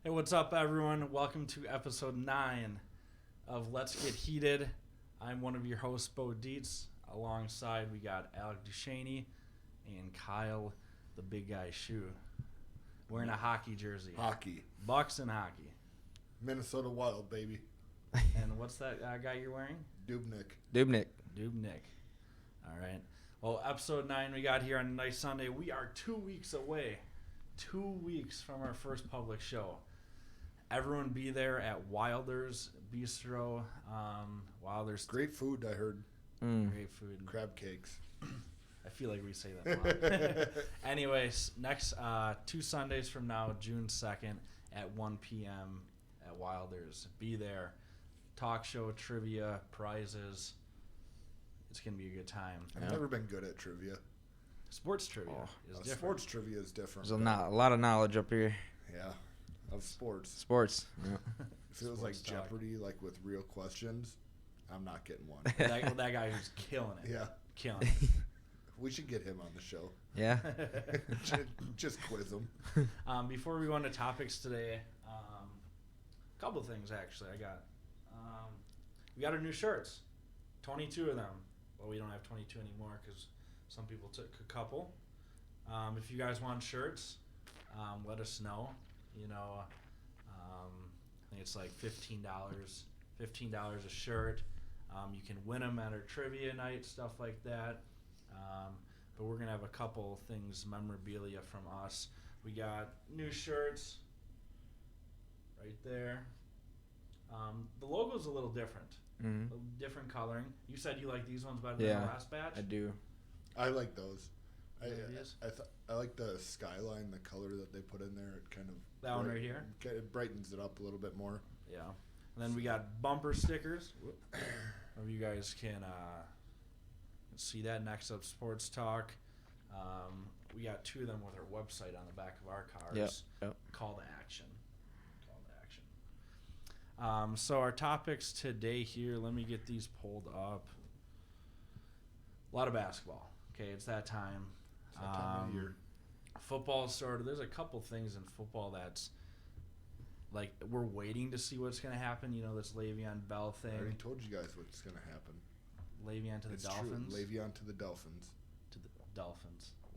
Hey, what's up, everyone? Welcome to episode 9 of Let's Get Heated. I'm one of your hosts, Bo Dietz. Alongside, we got Alec Duchaney and Kyle, the big guy Shoe, wearing a hockey jersey. Hockey. Bucks and hockey. Minnesota Wild, baby. And what's that guy you're wearing? Dubnyk. All right. Well, episode 9 we got here on a nice Sunday. We are 2 weeks away. 2 weeks from our first public show. Everyone be there at Wilder's Bistro. Wilder's Great food, I heard. Great food. Crab cakes. I feel like we say that a lot. Anyways, next 2 Sundays from now, June 2nd at 1 p.m. at Wilder's. Be there. Talk show, trivia, prizes. It's going to be a good time. I've never been good at trivia. Sports trivia is different. Sports trivia is different. There's a lot of knowledge up here. Yeah, of sports. Yeah. It feels like Jeopardy, like with real questions. I'm not getting one. that guy who's killing it. Yeah. Killing it. We should get him on the show. Yeah. Just quiz him. Before we go into topics today, a couple of things actually. We got our new shirts, 22 of them. Well, we don't have 22 anymore because some people took a couple. If you guys want shirts, let us know. I think it's like $15 a shirt. You can win them at our trivia night, stuff like that. But we're gonna have a couple things, memorabilia from us. We got new shirts right there. The logo's a little different. Mm-hmm. A different coloring. You said you like these ones better than the last batch? I do. I like those. I like the skyline, the color that they put in there. It kind of that one right here. It brightens it up a little bit more. Yeah. And then we got bumper stickers. If you guys can see that next up, Sports Talk. We got 2 of them with our website on the back of our cars. Yep. Call to action. So our topics today here, let me get these pulled up. A lot of basketball. Okay, it's that time. It's that time of year. Football started. There's a couple things in football that's like we're waiting to see what's going to happen. This Le'Veon Bell thing. I already told you guys what's going to happen. Le'Veon to the Dolphins. True. Le'Veon to the Dolphins.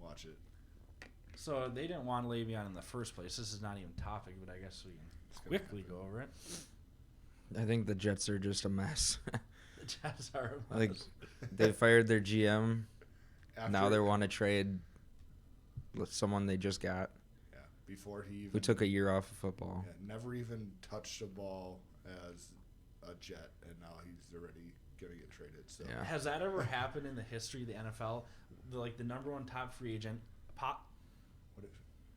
Watch it. So they didn't want Le'Veon in the first place. This is not even topic, but I guess we can quickly go over it. I think the Jets are just a mess. The Jets are a mess. Like they fired their GM. Now they want to trade with someone they just got. Yeah, before he even... We took a year off of football. Yeah, never even touched a ball as a Jet, and now he's already going to get traded. So Yeah. Has that ever happened in the history of the NFL? The number one top free agent,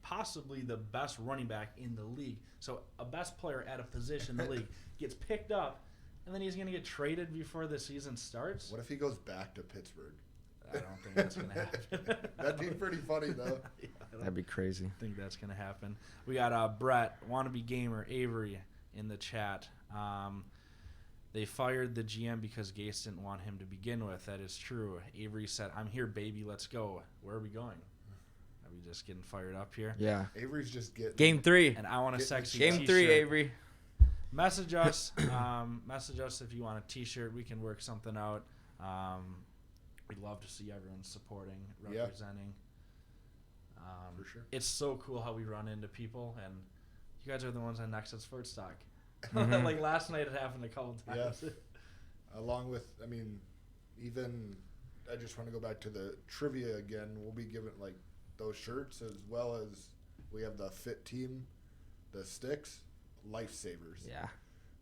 possibly the best running back in the league. So a best player at a position in the league gets picked up, and then he's going to get traded before the season starts? What if he goes back to Pittsburgh? I don't think that's going to happen. That'd be pretty funny, though. Yeah, That'd be crazy. I think that's going to happen. We got Brett, wannabe gamer, Averys in the chat. They fired the GM because Gase didn't want him to begin with. That is true. Averys said, "I'm here, baby. Let's go." Where are we going? Are we just getting fired up here? Yeah. Averys just getting... Game 3. And I want a sexy Game t-shirt. 3, Avery. Message us. Message us if you want a t-shirt. We can work something out. We'd love to see everyone supporting, representing. For sure. It's so cool how we run into people, and you guys are the ones on Next at Sports Talk. Mm-hmm. Like last night, it happened a couple times. Yeah. Along with, even I just want to go back to the trivia again. We'll be giving like those shirts as well as we have the fit team, the sticks, lifesavers. Yeah.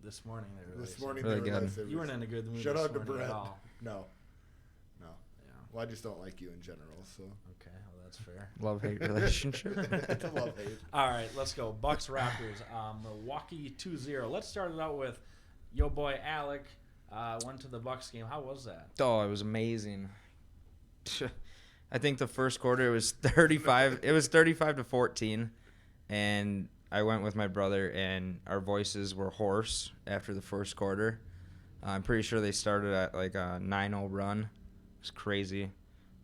This morning they were Really they were good. lifesavers. You weren't in a good mood. Shout this out to morning Brett. at all. No. Yeah. Well, I just don't like you in general. So Okay, well that's fair. Love-hate relationship. love hate. All right, let's go. Bucks Raptors. Milwaukee 2-0. Let's start it out with your boy Alec. Went to the Bucks game. How was that? Oh, it was amazing. I think the first quarter was 35. It was 35-14, and I went with my brother, and our voices were hoarse after the first quarter. I'm pretty sure they started at like a 9-0 run. It was crazy.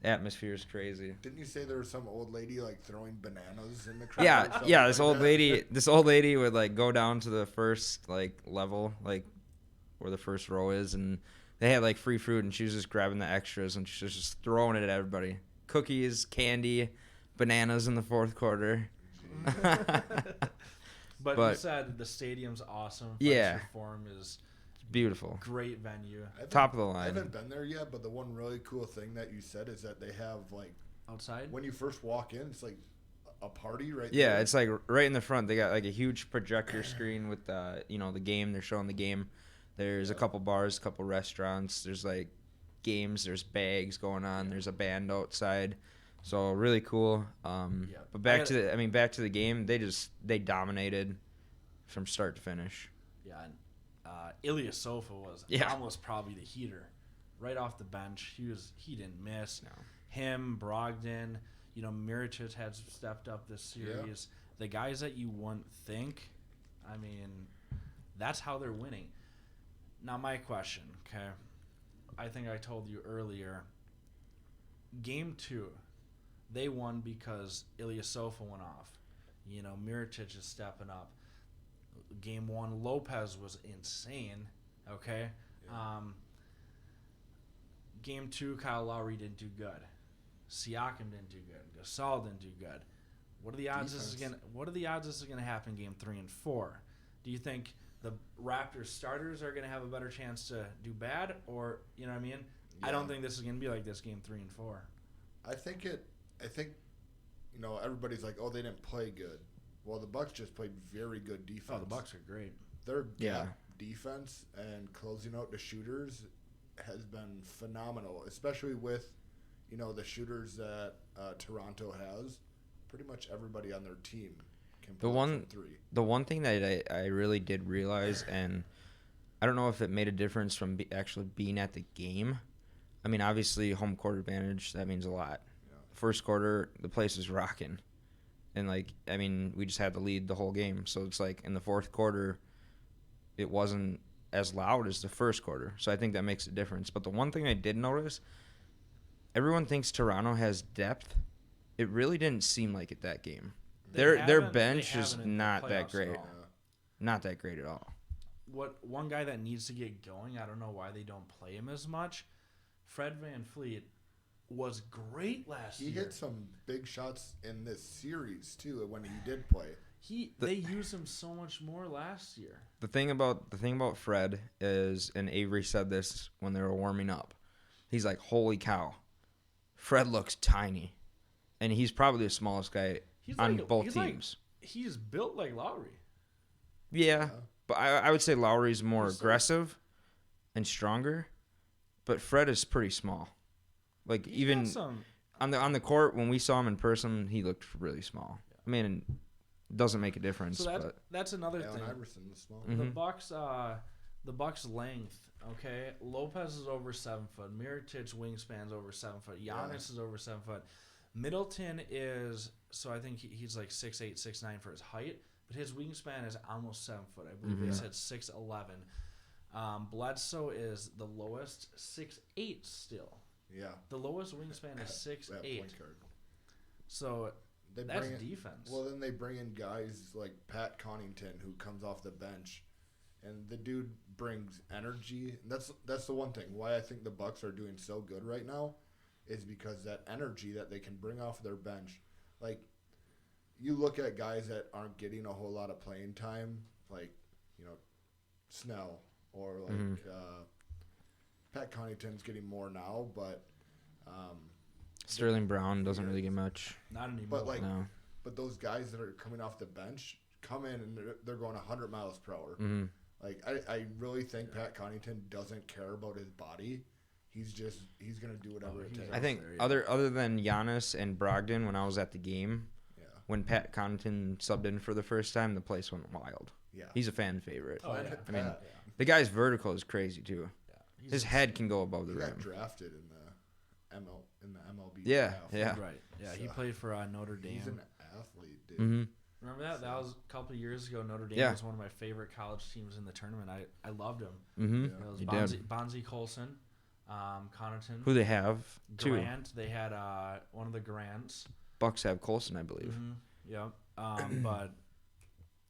Atmosphere is crazy. Didn't you say there was some old lady like throwing bananas in the crowd? or Yeah, something yeah. like that? This old lady would like go down to the first like level, like where the first row is, and they had like free fruit, and she was just grabbing the extras, and she was just throwing it at everybody. Cookies, candy, bananas in the fourth quarter. But you But- said the stadium's awesome. Yeah. Fletcher Forum is Beautiful. great venue. Top of the I line. haven't been there yet, but the one really cool thing that you said is that they have like Outside? when you first walk in, it's like a party right Yeah, there. it's like right in the front. They got like a huge projector screen with the game. They're showing the game. There's a couple bars, a couple restaurants. There's like games. There's bags going on. There's a band outside. So really cool. But back to the game. They dominated from start to finish. Yeah. And, Ilyasova was almost probably the heater. Right off the bench. He didn't miss. No. Him, Brogdon, Mirotic has stepped up this series. The guys that you wouldn't think, I mean, that's how they're winning. Now, my question, okay? I think I told you earlier. Game 2, they won because Ilyasova went off. Mirotic is stepping up. Game 1, Lopez was insane, okay? Yeah. Game 2, Kyle Lowry didn't do good. Siakam didn't do good. Gasol didn't do good. What are the odds this is gonna happen in game 3 and 4? Do you think the Raptors starters are gonna have a better chance to do bad, or you know what I mean? Yeah. I don't think this is gonna be like this game 3 and 4. I think everybody's like, oh, they didn't play good. Well, the Bucks just played very good defense. Oh, the Bucks are great. Their Yeah. gap defense and closing out the shooters has been phenomenal, especially with the shooters that Toronto has. Pretty much everybody on their team can play from 3. The one thing that I really did realize, and I don't know if it made a difference from actually being at the game. I mean, obviously, home court advantage, that means a lot. Yeah. First quarter, the place was rocking. And, we just had the lead the whole game. So it's like in the fourth quarter, it wasn't as loud as the first quarter. So I think that makes a difference. But the one thing I did notice, everyone thinks Toronto has depth. It really didn't seem like it that game. Their bench is not that great. Not that great at all. One guy that needs to get going, I don't know why they don't play him as much. Fred VanVleet was great last year. He hit some big shots in this series too when he did play. They used him so much more last year. The thing about Fred is, and Avery said this when they were warming up, he's like, holy cow, Fred looks tiny. And he's probably the smallest guy on both teams. He's built like Lowry. Yeah, but I would say Lowry's more aggressive and stronger, but Fred is pretty small. Like He's even got some, on the court, when we saw him in person, he looked really small. I mean, it doesn't make a difference. so that's another Allen thing. Iverson is small. Mhm. The Bucks length. Okay, Lopez is over 7 foot. Mirotic wingspan's over 7 foot. Giannis is over 7 foot. Middleton is, so I think he's like 6'8", 6'9" for his height, but his wingspan is almost 7 foot. I believe they said 6'11". Bledsoe is the lowest, 6'8" still. Yeah. The lowest wingspan is 6'8". point guard. So that's defense. Well, then they bring in guys like Pat Connaughton, who comes off the bench, and the dude brings energy. And that's the one thing why I think the Bucks are doing so good right now, is because that energy that they can bring off their bench. Like, you look at guys that aren't getting a whole lot of playing time, like Snell or like Pat Connaughton's getting more now, but Sterling Brown doesn't really get much. Not anymore. But No. but those guys that are coming off the bench come in and they're going 100 miles per hour. Mm-hmm. Like I really think Pat Connaughton doesn't care about his body. He's gonna do whatever it takes. I think there, other than Giannis and Brogdon, when I was at the game, Yeah. when Pat Connaughton subbed in for the first time, the place went wild. Yeah. He's a fan favorite. Oh, yeah. I mean, Pat, the guy's vertical is crazy too. He's His head can go above the he rim. got drafted in the MLB. Yeah, draft. yeah. Right. Yeah, he So, played for Notre Dame. He's an athlete, dude. Mm-hmm. Remember that? That was a couple of years ago. Notre Dame Yeah. was one of my favorite college teams in the tournament. I loved him. Mm-hmm. Yeah. It was He Bonzie, did. Bonzie Colson. Connaughton. Who they have? Two. Grant. They had one of the Grants. Bucks have Colson, I believe. Yep. But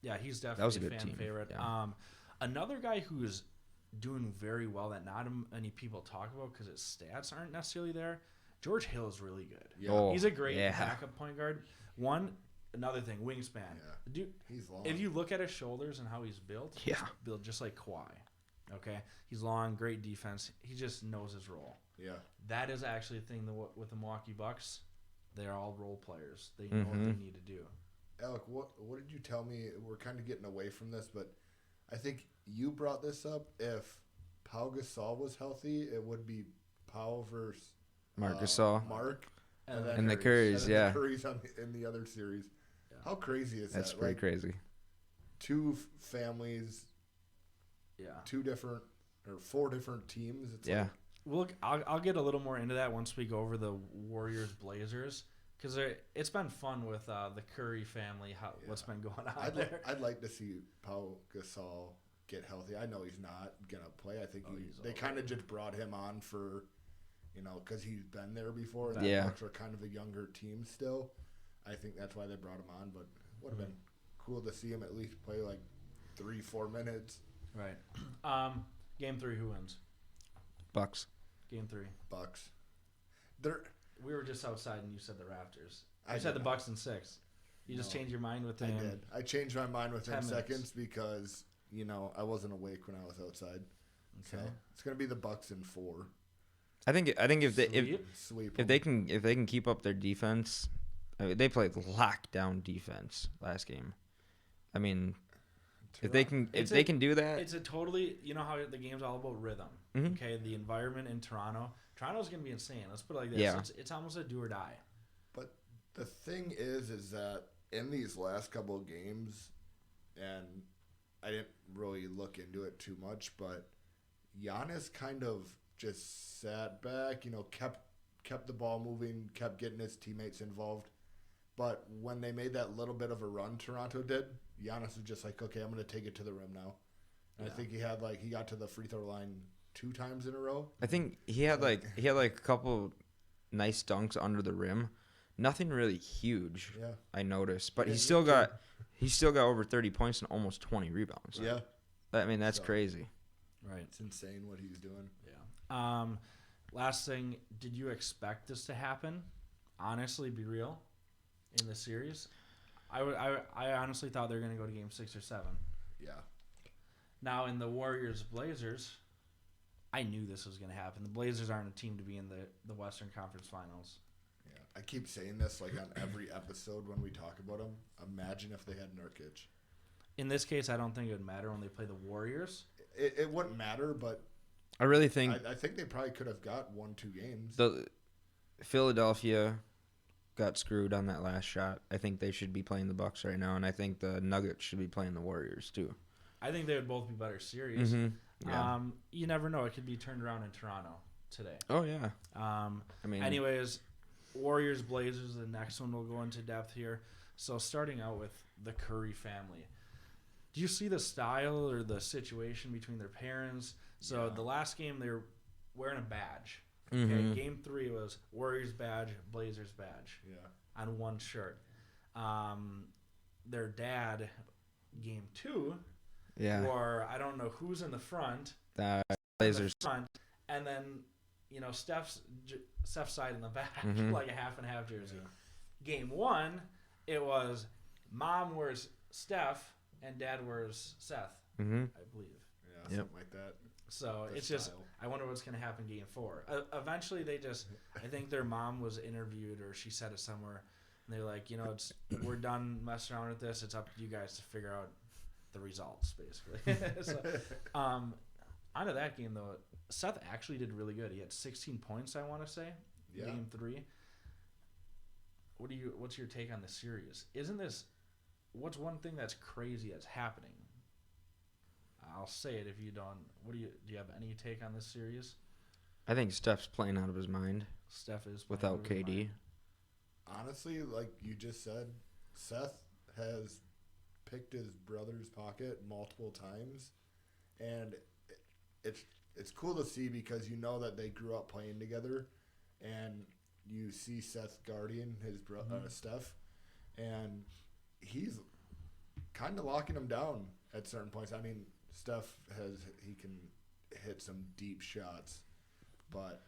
yeah, he's That was a definitely a good fan team. favorite. Yeah. Another guy who's doing very well that not many people talk about because his stats aren't necessarily there. George Hill is really good. Yeah. Oh, He's a great yeah. backup point guard. Another thing, wingspan. Yeah. Dude, He's long. if you look at his shoulders and how he's built, Yeah. he's built just like Kawhi. Okay, he's long, great defense. He just knows his role. Yeah. That is actually a thing with the Milwaukee Bucks. They're all role players. They know what they need to do. Alec, what did you tell me? We're kind of getting away from this, but I think you brought this up. If Pau Gasol was healthy, it would be Pau versus Marc Gasol. Mark, And the Currys, yeah. The Currys in the other series. Yeah. How crazy is That's that? pretty Like, crazy. two families, Yeah. four different teams. It's Yeah. I'll get a little more into that once we go over the Warriors Blazers because it's been fun with the Curry family. What's been going on there? I'd like to see Pau Gasol get healthy. I know he's not gonna play. I think they kind of just brought him on for, because he's been there before. And the Bucks are kind of a younger team still. I think that's why they brought him on. But it would have been cool to see him at least play like 3-4 minutes. Right. Game 3, who wins? Bucks. Game 3. Bucks. We were just outside and you said the Raptors. I I said did the not. Bucks in 6. You just changed your mind within. I did. I changed my mind within 10 minutes. seconds because I wasn't awake when I was outside. So Okay. it's gonna be the Bucks in 4. I think if Sweep. they can keep up their defense, I mean, they played lockdown defense last game. I mean, if they can do that, It's a totally, how the game's all about rhythm. Mhm. Okay, the environment in Toronto's going to be insane. Let's put it like this. Yeah. It's almost a do or die. But the thing is that in these last couple of games, and I didn't really look into it too much, but Giannis kind of just sat back, kept the ball moving, kept getting his teammates involved. But when they made that little bit of a run Toronto did, Giannis was just like, okay, I'm going to take it to the rim now. And I think he got to the free throw line 2 times in a row. I think he had a couple nice dunks under the rim. Nothing really huge, Yeah. I noticed, but Yeah, he me still too. got over 30 points and almost 20 rebounds. Yeah. I mean, that's So- crazy. Right. It's insane what he's doing. Yeah. Last thing, did you expect this to happen? Honestly, be real. In the series, I honestly thought they were going to go to game 6 or 7. Yeah. Now in the Warriors Blazers, I knew this was going to happen. The Blazers aren't a team to be in the Western Conference Finals. Yeah. I keep saying this like on every episode when we talk about them. Imagine if they had Nurkic. In this case, I don't think it would matter when they play the Warriors. It wouldn't matter, but I really think I think they probably could have got 1-2 games. the Philadelphia got screwed on that last shot. I think they should be playing the Bucks right now, and I think the Nuggets should be playing the Warriors too. I think they would both be better series. Yeah. You never know. It could be turned around in Toronto today. Oh yeah. I mean, Anyways, Warriors Blazers, the next one we'll go into depth here. So starting out with the Curry family. Do you see the style or the situation between their parents? So the last game they were wearing a badge. Okay, Game 3 was Warriors badge, Blazers badge. Yeah. On one shirt. Their dad, Game 2, yeah. or I don't know who's in the front. Blazers. Front, and then Steph's side in the back, like a half and half jersey. Yeah. Game 1, it was mom wears Steph and dad wears Seth, I believe. Yeah, something like that. So The it's just, style. I wonder what's going to happen Game 4. Eventually, I think their mom was interviewed or she said it somewhere, and they're like, we're done messing around with this. It's up to you guys to figure out the results, basically. So, onto that game, though, Seth actually did really good. He had 16 points, I want to say, Yeah. Game 3. What's your take on the series? What's one thing that's crazy that's happening? I'll say it if you don't. Do you have any take on this series? I think Steph's playing out of his mind Steph is playing without out of his KD. mind. Honestly, like you just said, Seth has picked his brother's pocket multiple times, and it's cool to see because you know that they grew up playing together, and you see Seth guarding his Steph, and he's kind of locking him down at certain points. I mean, Steph he can hit some deep shots, but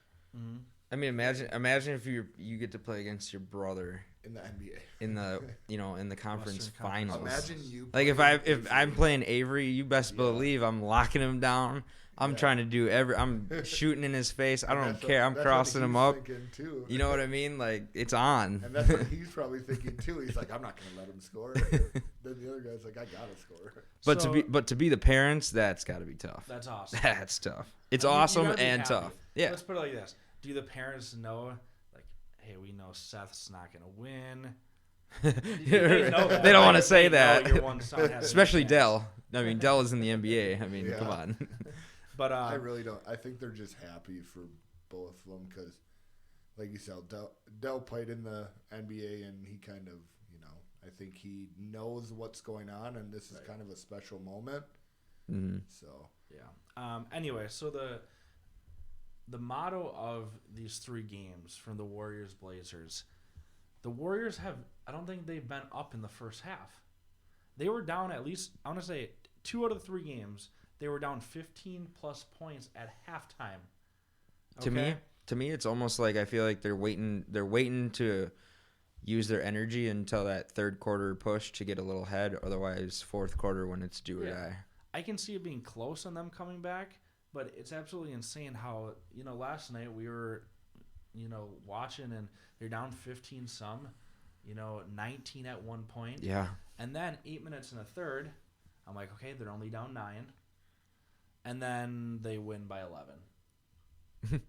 I mean, imagine if you get to play against your brother in the NBA, in the conference Western Conference. finals. Imagine you Like if playing I'm playing Avery, you best believe I'm locking him down. I'm trying to do I'm shooting in his face. I don't care. I'm crossing him up. Too. You know what I mean? Like it's on. And that's what he's probably thinking too. He's like, I'm not gonna let him score. Then the other guy's like, I gotta score. But to be the parents, that's got to be tough. That's awesome. That's tough. It's You awesome gotta be and happy. tough. Yeah. Let's put it like this: do the parents know, like, hey, we know Seth's not gonna win? They know that, They don't want to right? say They know that. your one son has Especially a chance. Dell. I mean, Dell is in the NBA. I mean, Yeah. come on. But I really don't. I think they're just happy for both of them because, like you said, Dell played in the NBA and he kind of, I think he knows what's going on and this is kind of a special moment. Mm-hmm. So yeah. Anyway, so the motto of these 3 games from the Warriors Blazers, the Warriors I don't think they've been up in the first half. They were down at least, I want to say 2 out of the 3 games. They were down 15 plus points at halftime. To me, it's almost like I feel like they're waiting to use their energy until that third quarter push to get a little head. Otherwise, fourth quarter when it's do or die. I can see it being close on them coming back, but it's absolutely insane how, last night we were, watching and they're down 15 some, 19 at one point. Yeah. And then 8 minutes in the third, I'm like, okay, they're only down 9. And then they win by 11.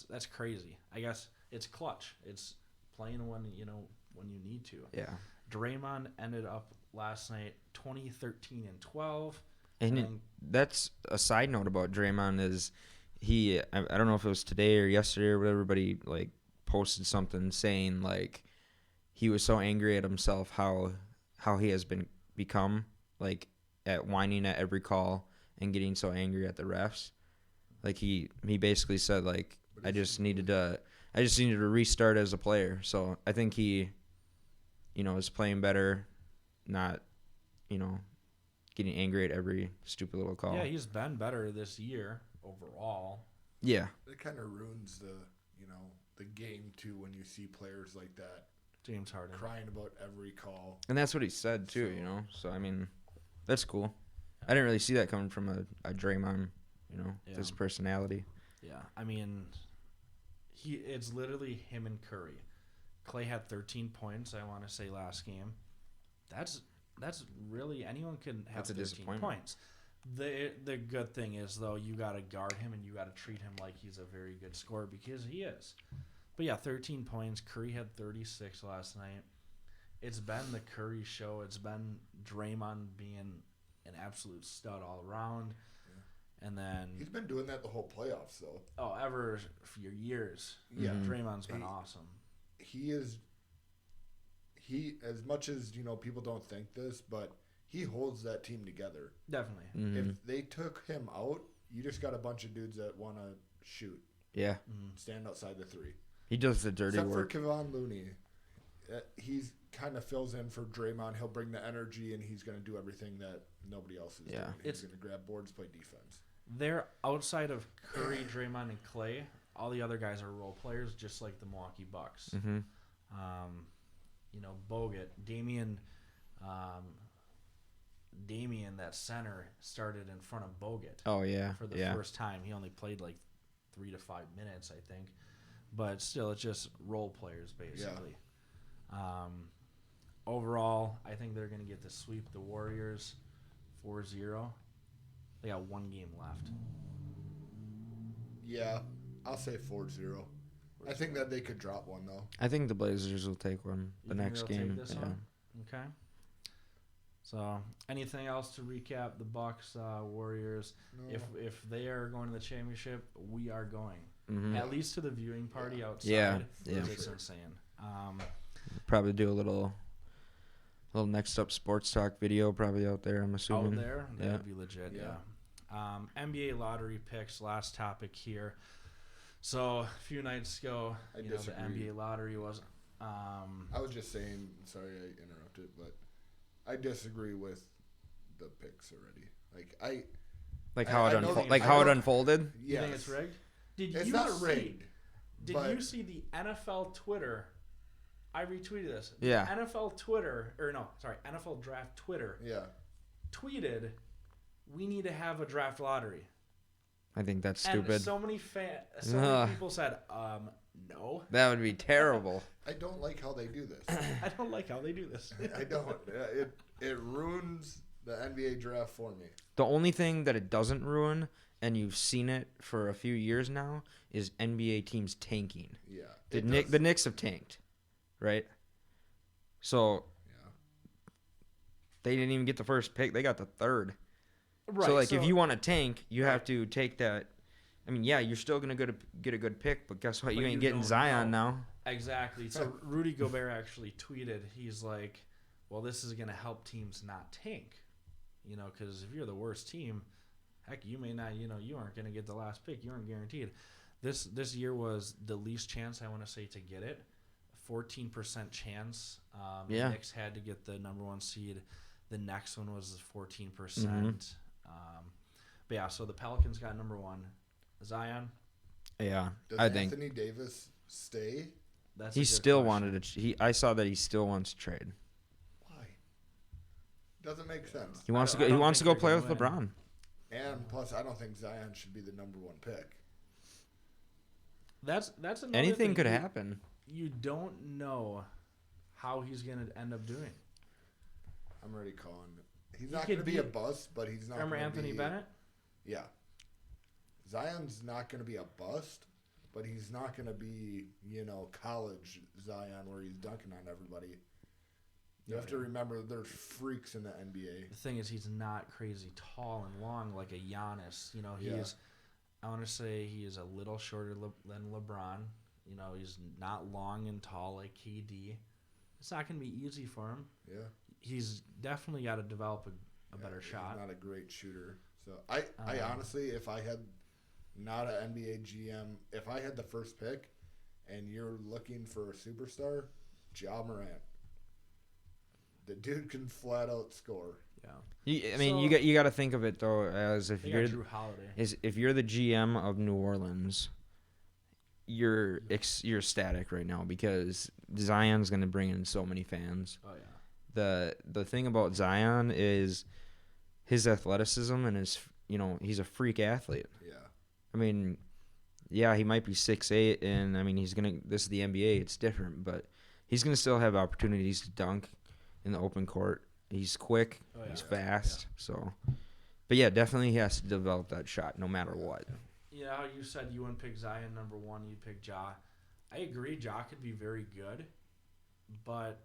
That's crazy. I guess it's clutch. It's playing when you need to. Yeah. Draymond ended up last night 20, 13, and 12. And that's a side note about Draymond is I don't know if it was today or yesterday or whatever, but he like posted something saying like he was so angry at himself how he has become like at whining at every call and getting so angry at the refs. Like he basically said like I just needed to restart as a player. So I think he is playing better, not getting angry at every stupid little call. Yeah, he's been better this year overall. Yeah. it kind of ruins the game too when you see players like that James Harden crying about every call. And that's what he said too, So I mean, that's cool. I didn't really see that coming from a Draymond, his personality. Yeah, I mean, it's literally him and Curry. Clay had 13 points, I want to say, last game. That's really, anyone can have That's a 13 disappointment. points. The good thing is, though, you got to guard him and you got to treat him like he's a very good scorer because he is. But yeah, 13 points. Curry had 36 last night. It's been the Curry show. It's been Draymond being an absolute stud all around. Yeah. And then He's been doing that the whole playoffs, though. ever for years. Yeah. Draymond's been awesome. He as much as people don't think this, but he holds that team together. Definitely. Mm-hmm. If they took him out, you just got a bunch of dudes that want to shoot, Yeah. stand outside the 3. He does the dirty Except work. for Kevon Looney, he's kind of fills in for Draymond. He'll bring the energy, and he's going to do everything that nobody else is doing. He's going to grab boards, play defense. They're outside of Curry, Draymond, and Clay. All the other guys are role players, just like the Milwaukee Bucks. Mm-hmm. Bogut, Damian, that center, started in front of Bogut. Oh yeah. For the first time. He only played like 3 to 5 minutes, I think. But still, it's just role players, basically. Yeah. Overall, I think they're going to get to sweep the Warriors 4-0. They got 1 game left. Yeah, I'll say 4-0. I think that they could drop one, though. I think the Blazers will take one the You think next they'll game. take this one? Okay. So, anything else to recap the Bucks, Warriors? No. If they are going to the championship, we are going. Mm-hmm. At least to the viewing party outside. Yeah. It's insane. Probably do a little next up sports talk video probably out there. I'm assuming. Out there, Yeah. that'd be legit. Yeah. NBA lottery picks, last topic here. So a few nights ago, I the disagree. NBA lottery was. I was just saying. Sorry, I interrupted, but I disagree with the picks already. How it unfolded. You Yes. think it's rigged? It's not rigged. Did you see the NFL Twitter? I retweeted this. Yeah. NFL Draft Twitter Yeah. tweeted, "We need to have a draft lottery." I think that's And stupid. so many people said, no. That would be terrible. I don't like how they do this. I don't like how they do this. I don't. It ruins the NBA draft for me. The only thing that it doesn't ruin, and you've seen it for a few years now, is NBA teams tanking. Yeah. The Knicks have tanked, right? So Yeah. they didn't even get the first pick; they got the third. Right. So if you want to tank, you have to take that. I mean, yeah, you're still gonna get a good pick, but guess what? But You ain't you getting don't Zion know. now. Exactly. So Rudy Gobert actually tweeted, he's like, well, this is going to help teams not tank. Because if you're the worst team, heck, you may not, you aren't going to get the last pick. You aren't guaranteed. This year was the least chance, I want to say, to get it. 14% chance. The Knicks had to get the number one seed. The next one was 14%. Mm-hmm. But yeah, so the Pelicans got number one. Zion. Yeah, Does I think Anthony Davis stay? That's he a good still question. wanted to. I saw that he still wants to trade. Why? Doesn't make sense. He wants I to go. He don't wants to think go play they're with gonna LeBron. And plus, I don't think Zion should be the number one pick. That's another Anything thing. could happen. You don't know how he's going to end up doing. I'm already calling it. He's He not could going to be a bust, but he's not. Remember gonna Anthony be, Bennett? Yeah. Zion's not going to be a bust, but he's not going to be, college Zion where he's dunking on everybody. You have to remember there's freaks in the NBA. The thing is, he's not crazy tall and long like a Giannis. He's. I want to say he is a little shorter than LeBron. He's not long and tall like KD. It's not going to be easy for him. Yeah. He's definitely got to develop a better He's shot. not a great shooter. So I honestly, if I had not an NBA GM, if I had the first pick and you're looking for a superstar, Ja Morant. The dude can flat out score. Yeah. You got to think of it though as if They you're got Drew Holiday. if you're the GM of New Orleans, you're ecstatic right now because Zion's going to bring in so many fans. Oh yeah. The thing about Zion is his athleticism and he's a freak athlete. Yeah. I mean, yeah, he might be 6'8", and I mean this is the NBA, it's different, but he's gonna still have opportunities to dunk in the open court. He's quick, he's fast, so. But yeah, definitely he has to develop that shot no matter what. How you said you wouldn't pick Zion number one, you'd pick Ja. I agree, Ja could be very good, but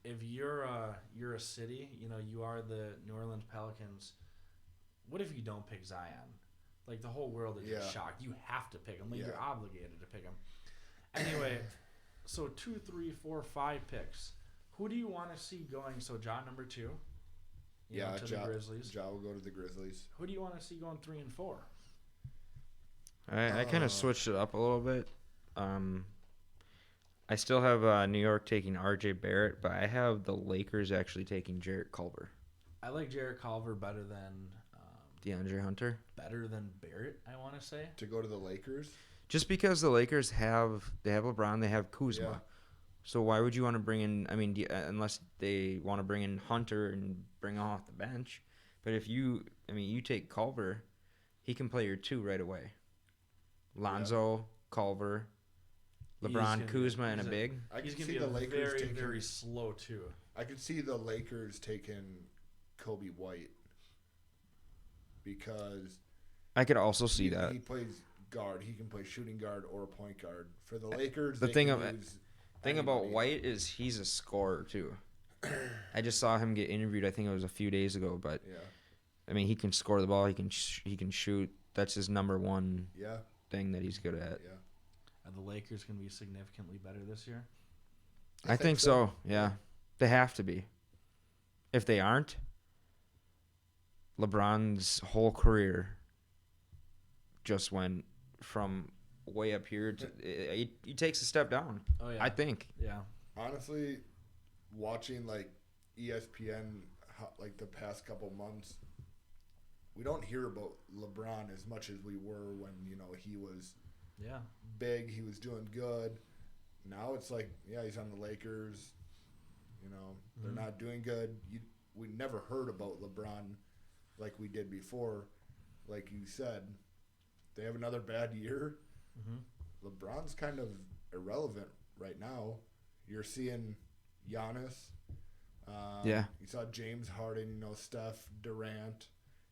if you're a city, you are the New Orleans Pelicans. What if you don't pick Zion? Like the whole world is just shocked. You have to pick him. Like you're obligated to pick him. Anyway, so 2, 3, 4, 5 picks. Who do you want to see going? So Ja number 2. To the Grizzlies. Ja will go to the Grizzlies. Who do you want to see going 3 and 4? I kind of switched it up a little bit. I still have New York taking R.J. Barrett, but I have the Lakers actually taking Jarrett Culver. I like Jarrett Culver better than DeAndre Hunter. Better than Barrett, I want to say. To go to the Lakers? Just because the Lakers have LeBron, they have Kuzma. Yeah. So why would you want to bring in? I mean, unless they want to bring in Hunter and bring him off the bench. But if you take Culver, he can play your 2 right away. Lonzo, Culver, LeBron, Kuzma, and a big. He's going to be the Lakers very, very slow too. I could see the Lakers taking Kobe White because I could also see that. He plays guard. He can play shooting guard or point guard. For the Lakers, The thing about White is he's a scorer too. I just saw him get interviewed. I think it was a few days ago, but I mean, he can score the ball. He can shoot. That's his number one thing that he's good at. Yeah. Are the Lakers going to be significantly better this year? I think so. Yeah, they have to be. If they aren't, LeBron's whole career just went from way up here to he takes a step down. Oh yeah. I think. Yeah. Honestly, watching like ESPN like the past couple months, we don't hear about LeBron as much as we were when he was big. He was doing good. Now it's like, yeah, he's on the Lakers. They're not doing good. We never heard about LeBron like we did before. Like you said, they have another bad year. LeBron's kind of irrelevant right now. You're seeing Giannis. Yeah. You saw James Harden, Steph, Durant.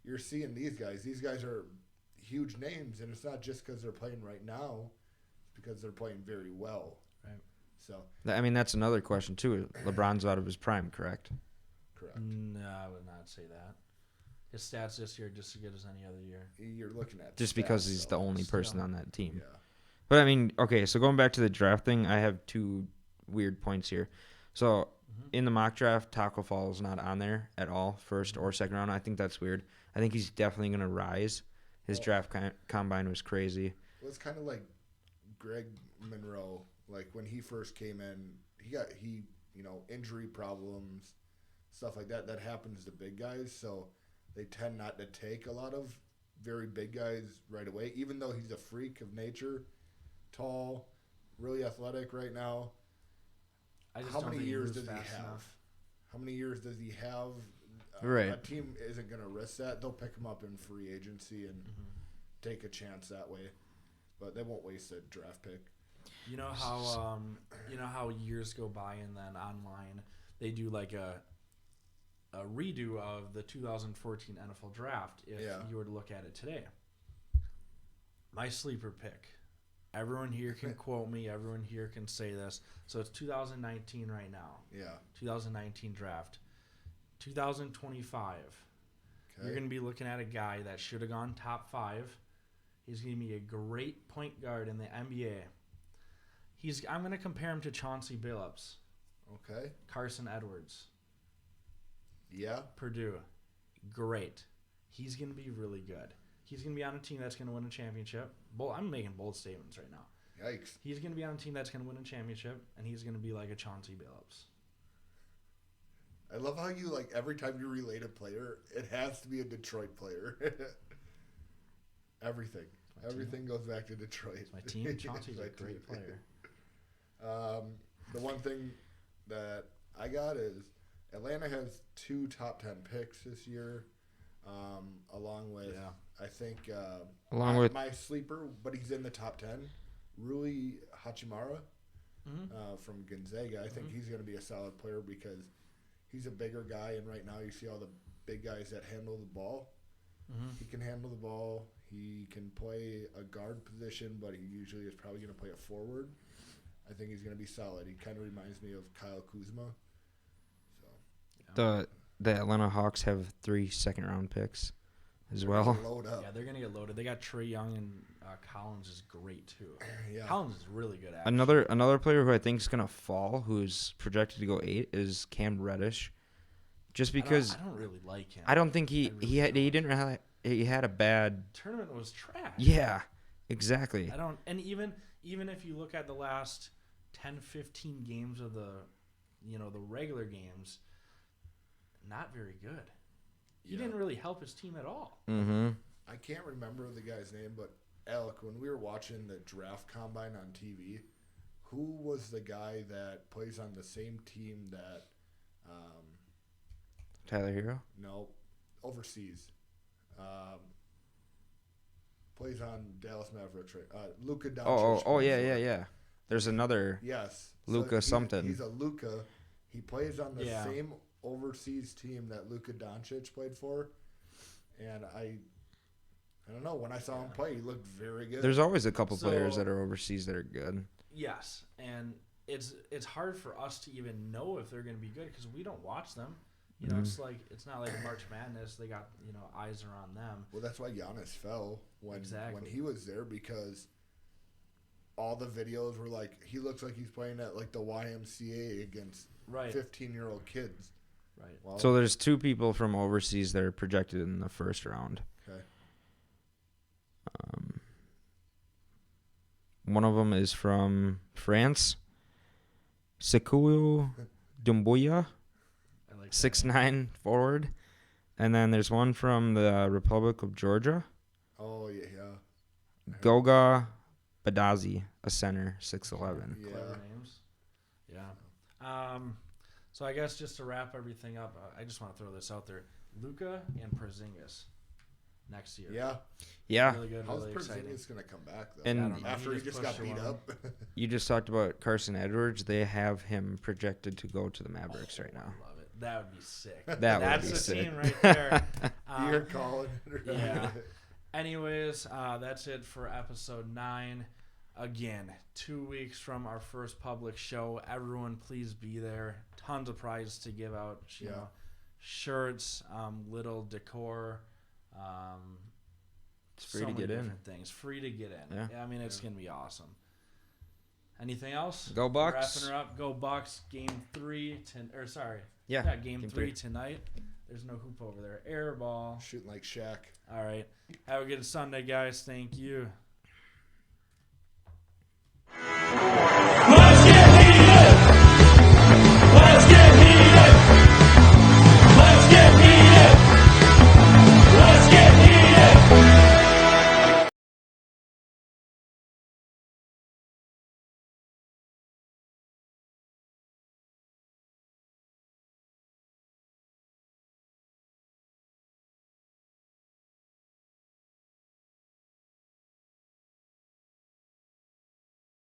You're seeing these guys. These guys are huge names, and it's not just because they're playing right now. It's because they're playing very well. Right. So. I mean, that's another question, too. LeBron's out of his prime, correct? Correct. No, I would not say that. His stats this year just as good as any other year. You're looking at Just stats, because he's the only Still. person on that team. Yeah. But, I mean, okay, so going back to the draft thing, I have two weird points here. So, in the mock draft, Taco Fall's not on there at all, first or second round. I think that's weird. I think he's definitely going to rise. His draft combine was crazy. Well, it's kind of like Greg Monroe. Like, when he first came in, he injury problems, stuff like that. That happens to big guys, so they tend not to take a lot of very big guys right away, even though he's a freak of nature, tall, really athletic right now. How many years does he have? How many years does he have? Right. A team isn't going to risk that. They'll pick him up in free agency and take a chance that way, but they won't waste a draft pick. You know how years go by and then online they do like a redo of the 2014 NFL draft if you were to look at it today. My sleeper pick. Everyone here can quote me. Everyone here can say this. So it's 2019 right now. Yeah. 2019 draft. 2025. Okay. You're going to be looking at a guy that should have gone top 5. He's going to be a great point guard in the NBA. I'm going to compare him to Chauncey Billups. Okay. Carson Edwards. Yeah. Purdue. Great. He's going to be really good. He's going to be on a team that's going to win a championship. I'm making bold statements right now. Yikes. He's going to be on a team that's going to win a championship, and he's going to be like a Chauncey Billups. I love how you, like, every time you relate a player, it has to be a Detroit player. Everything goes back to Detroit. It's my team. Chauncey's a great player. The one thing that I got is Atlanta has 2 top 10 picks this year, along with I think my sleeper, but he's in the top 10, Rui Hachimura from Gonzaga. I think he's going to be a solid player because he's a bigger guy, and right now you see all the big guys that handle the ball. He can handle the ball. He can play a guard position, but he usually is probably going to play a forward. I think he's going to be solid. He kind of reminds me of Kyle Kuzma. So the Atlanta Hawks have 3 second-round picks as well. Load up. Yeah, they're going to get loaded. They got Trae Young, and Collins is great, too. Yeah. Collins is really good at it. Another player who I think is going to fall, who's projected to go 8, is Cam Reddish. Just because I don't really like him. I don't think he had a bad tournament was trash. Yeah, exactly. And even if you look at the last 10, 15 games of the regular games, not very good. He didn't really help his team at all. Mm-hmm. I can't remember the guy's name, but Alec, when we were watching the draft combine on TV, who was the guy that plays on the same team that Tyler Hero? No, overseas. Plays on Dallas Mavericks, right? Luka Doncic. Yeah. There's another Yes. Luka something. He's a Luka. He plays on the same overseas team that Luka Doncic played for. And I don't know. When I saw him play, he looked very good. There's always a couple players that are overseas that are good. Yes, and it's hard for us to even know if they're going to be good because we don't watch them. It's not like March Madness. They got eyes are on them. Well, that's why Giannis fell when he was there, because all the videos were like he looks like he's playing at like the YMCA against 15-year-old kids. Right. Well, So there's 2 people from overseas that are projected in the first round. okay. One of them is from France, Sekou Doumbouya, I like that. 6'9" forward. And then there's one from the Republic of Georgia, Oh yeah. Goga Badazi, a center, 6'11". Yeah. Clever names. Yeah. So I guess just to wrap everything up, I just want to throw this out there: Luka and Porzingis next year. Yeah. Yeah, Really good. How's Really exciting. Porzingis gonna come back though? And- I don't know. after he just got pushed beat one. up. you just talked about Carson Edwards. They have him projected to go to the Mavericks right now. I love it. That would be sick. That would That's be the sick. team right there. You're calling. Yeah. Anyways, that's it for episode 9. Again, 2 weeks from our first public show. Everyone, please be there. Tons of prizes to give out. You know, shirts, little decor. It's free so to many get in. different things. Free to get in. Yeah. I mean, it's gonna be awesome. Anything else? Go Bucks. Wrapping her up. Go Bucks. Game 3. Yeah, Game game 3 3. tonight. There's no hoop over there. Air ball. Shooting like Shaq. All right. Have a good Sunday, guys. Thank you.